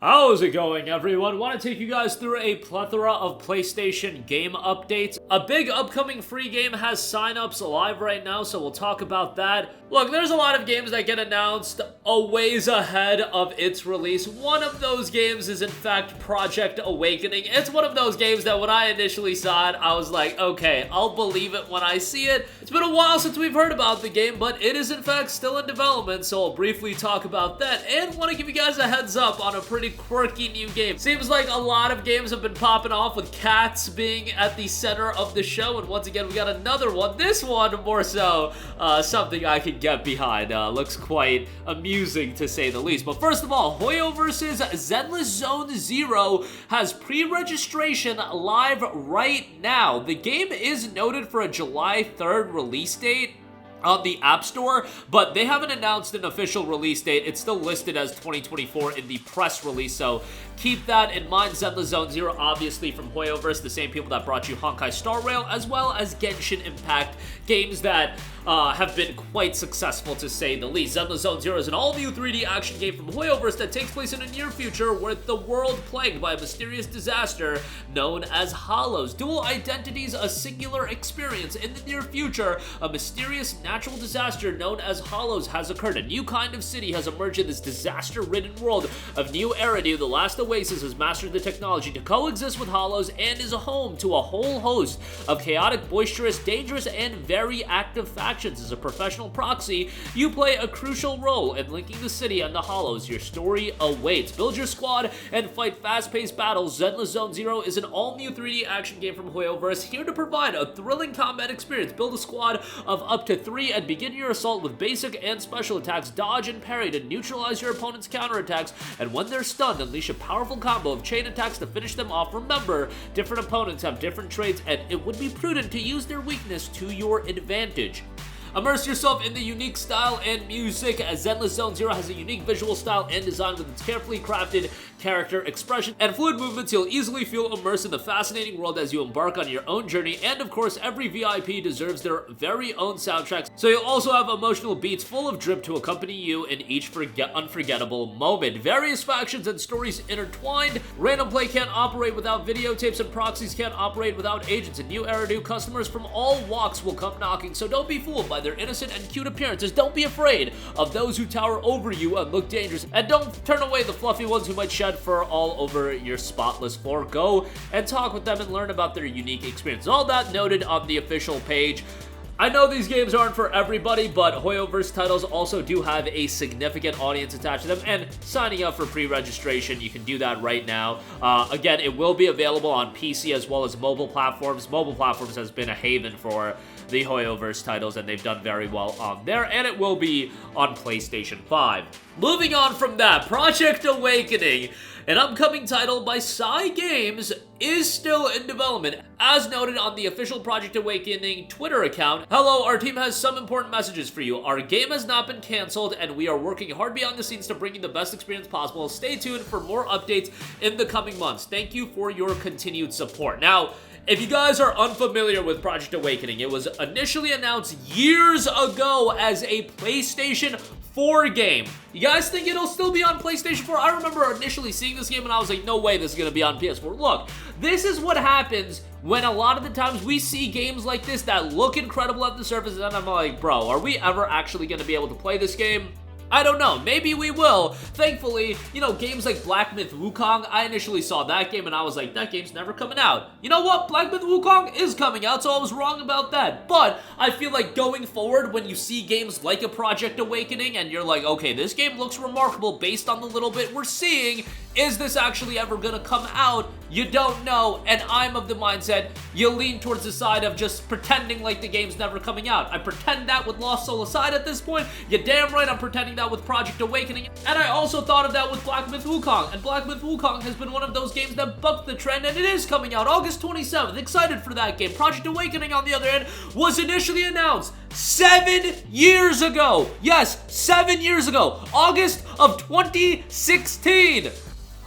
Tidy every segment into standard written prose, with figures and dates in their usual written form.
How's it going, everyone? Want to take you guys through a plethora of PlayStation game updates. A big upcoming free game has signups live right now, so we'll talk about that. Look, there's a lot of games that get announced a ways ahead of its release. One of those games is, in fact, Project Awakening. It's one of those games that when I initially saw it, I was like, okay, I'll believe it when I see it. It's been a while since we've heard about the game, but it is, in fact, still in development, so I'll briefly talk about that, and want to give you guys a heads up on a pretty quirky new game. Seems like a lot of games have been popping off with cats being at the center of the show, and once again we got another one. This one more so something I can get behind. Looks quite amusing to say the least. But first of all, Hoyo vs Zenless Zone Zero has pre-registration live right now. The game is noted for a July 3rd release date on the App Store, but they haven't announced an official release date. It's still listed as 2024 in the press release, so keep that in mind. Zenless Zone Zero, obviously from Hoyoverse, the same people that brought you Honkai Star Rail, as well as Genshin Impact, games that have been quite successful to say the least. Zenless Zone Zero is an all-new 3D action game from Hoyoverse that takes place in the near future with the world plagued by a mysterious disaster known as Hollows. Dual identities, a singular experience. In the near future, a mysterious natural disaster known as Hollows has occurred. A new kind of city has emerged in this disaster-ridden world of New Eridu. The last Oasis has mastered the technology to coexist with Hollows and is a home to a whole host of chaotic, boisterous, dangerous, and very active factions. As a professional proxy, you play a crucial role in linking the city and the Hollows. Your story awaits. Build your squad and fight fast-paced battles. Zenless Zone Zero is an all-new 3D action game from Hoyoverse, here to provide a thrilling combat experience. Build a squad of up to 3 and begin your assault with basic and special attacks. Dodge and parry to neutralize your opponent's counterattacks, and when they're stunned, unleash a powerful combo of chain attacks to finish them off. Remember, different opponents have different traits, and it would be prudent to use their weakness to your advantage. Immerse yourself in the unique style and music, as Zenless Zone Zero has a unique visual style and design with its carefully crafted character expression and fluid movements. You'll easily feel immersed in the fascinating world as you embark on your own journey, and of course, every VIP deserves their very own soundtracks, so you'll also have emotional beats full of drip to accompany you in each unforgettable moment. Various factions and stories intertwined. Random play can't operate without videotapes, and proxies can't operate without agents. In New Eridu, customers from all walks will come knocking, so don't be fooled by their innocent and cute appearances. Don't be afraid of those who tower over you and look dangerous, and don't turn away the fluffy ones who might shed fur all over your spotless floor. Go and talk with them and learn about their unique experience. All that noted on the official page. I know these games aren't for everybody, but Hoyoverse titles also do have a significant audience attached to them, and signing up for pre-registration, you can do that right now. Again, it will be available on PC as well as mobile platforms. Mobile platforms has been a haven for the Hoyoverse titles, and they've done very well on there, and it will be on PlayStation 5. Moving on from that, Project Awakening, an upcoming title by Psy Games, is still in development. As noted on the official Project Awakening Twitter account, hello, our team has some important messages for you. Our game has not been canceled, and we are working hard behind the scenes to bring you the best experience possible. Stay tuned for more updates in the coming months. Thank you for your continued support. Now, if you guys are unfamiliar with Project Awakening, it was initially announced years ago as a PlayStation 4 game. You guys think it'll still be on PlayStation 4? I remember initially seeing this game and I was like, no way this is going to be on PS4. Look, this is what happens when a lot of the times we see games like this that look incredible at the surface, and I'm like, bro, are we ever actually going to be able to play this game? I don't know, maybe we will. Thankfully, you know, games like Black Myth Wukong, I initially saw that game and I was like, that game's never coming out. You know what? Black Myth Wukong is coming out, so I was wrong about that. But I feel like going forward, when you see games like a Project Awakening and you're like, okay, this game looks remarkable based on the little bit we're seeing, is this actually ever gonna come out? You don't know, and I'm of the mindset you lean towards the side of just pretending like the game's never coming out. I pretend that with Lost Soul Aside at this point. You're damn right I'm pretending that with Project Awakening, and I also thought of that with Black Myth Wukong, and Black Myth Wukong has been one of those games that bucked the trend, and it is coming out August 27th. Excited for that game. Project Awakening, on the other hand, was initially announced 7 years ago. Yes, 7 years ago. August of 2016.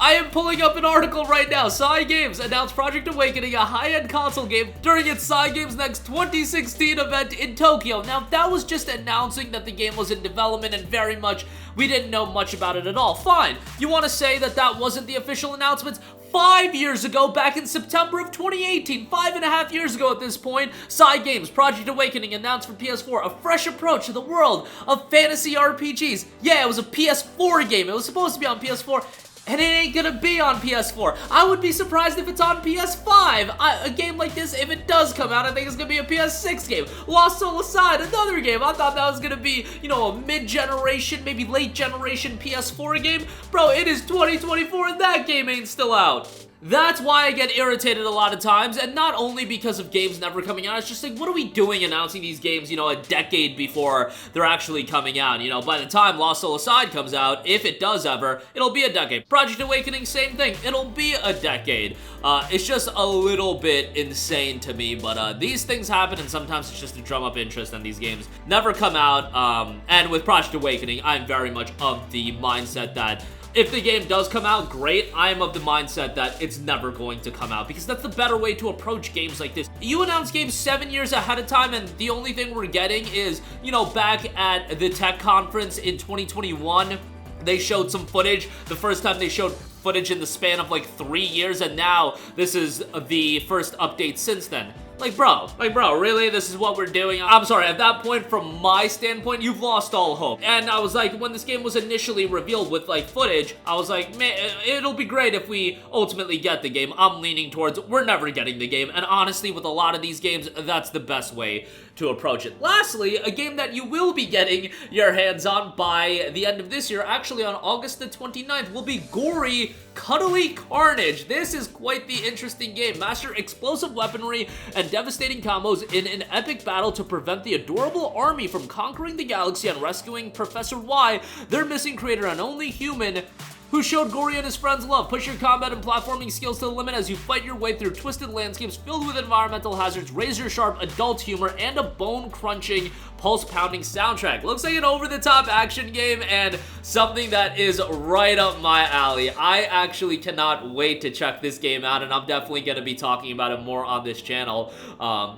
I am pulling up an article right now. Psy Games announced Project Awakening, a high-end console game, during its Psy Games Next 2016 event in Tokyo. Now, that was just announcing that the game was in development and very much we didn't know much about it at all. Fine. You want to say that that wasn't the official announcements? 5 years ago, back in September of 2018, 5.5 years ago at this point, Psy Games, Project Awakening announced for PS4 a fresh approach to the world of fantasy RPGs. Yeah, it was a PS4 game. It was supposed to be on PS4. And it ain't gonna be on PS4. I would be surprised if it's on PS5. A game like this, if it does come out, I think it's gonna be a PS6 game. Lost Soul Aside, another game. I thought that was gonna be, you know, a mid-generation, maybe late-generation PS4 game. Bro, it is 2024 and that game ain't still out. That's why I get irritated a lot of times, and not only because of games never coming out, it's just like, what are we doing announcing these games, you know, a decade before they're actually coming out? You know, by the time Lost Soul Aside comes out, if it does ever, it'll be a decade. Project Awakening, same thing, it'll be a decade. It's just a little bit insane to me, but these things happen, and sometimes it's just to drum up interest, and these games never come out, and with Project Awakening, I'm very much of the mindset that if the game does come out, great. I am of the mindset that it's never going to come out because that's the better way to approach games like this. You announce games 7 years ahead of time and the only thing we're getting is, you know, back at the tech conference in 2021, they showed some footage. The first time they showed footage in the span of like 3 years, and now this is the first update since then. Like, bro, really? This is what we're doing? I'm sorry, at that point, from my standpoint, you've lost all hope. And I was like, when this game was initially revealed with, like, footage, I was like, man, it'll be great if we ultimately get the game. I'm leaning towards, we're never getting the game. And honestly, with a lot of these games, that's the best way to approach it. Lastly, a game that you will be getting your hands on by the end of this year, actually on August the 29th, will be Gory Cuddly Carnage. This is quite the interesting game. Master explosive weaponry and devastating combos in an epic battle to prevent the adorable army from conquering the galaxy and rescuing Professor Y, their missing creator and only human who showed Gory and his friends love. Push your combat and platforming skills to the limit as you fight your way through twisted landscapes filled with environmental hazards, razor-sharp adult humor, and a bone-crunching, pulse-pounding soundtrack. Looks like an over-the-top action game and something that is right up my alley. I actually cannot wait to check this game out, and I'm definitely going to be talking about it more on this channel.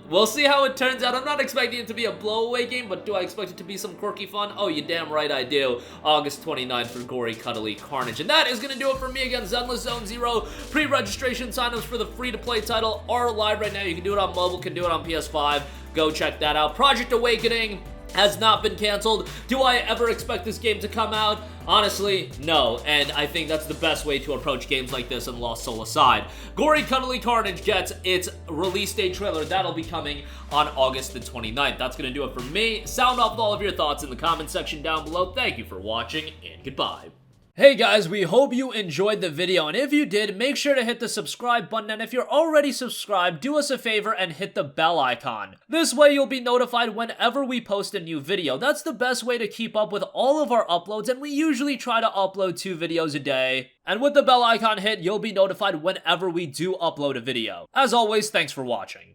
We'll see how it turns out. I'm not expecting it to be a blow-away game, but do I expect it to be some quirky fun? Oh, you damn right I do. August 29th for Gory Cuddly Carnage. And that is going to do it for me again. Zenless Zone Zero. Pre-registration signups for the free-to-play title are live right now. You can do it on mobile, can do it on PS5. Go check that out. Project Awakening has not been canceled. Do I ever expect this game to come out? Honestly, no, and I think that's the best way to approach games like this and Lost Soul aside. Gory Cuddly Carnage gets its release date trailer. That'll be coming on August the 29th. That's going to do it for me. Sound off with all of your thoughts in the comment section down below. Thank you for watching, and goodbye. Hey guys, we hope you enjoyed the video, and if you did, make sure to hit the subscribe button, and if you're already subscribed, do us a favor and hit the bell icon. This way you'll be notified whenever we post a new video. That's the best way to keep up with all of our uploads, and we usually try to upload 2 videos a day. And with the bell icon hit, you'll be notified whenever we do upload a video. As always, thanks for watching.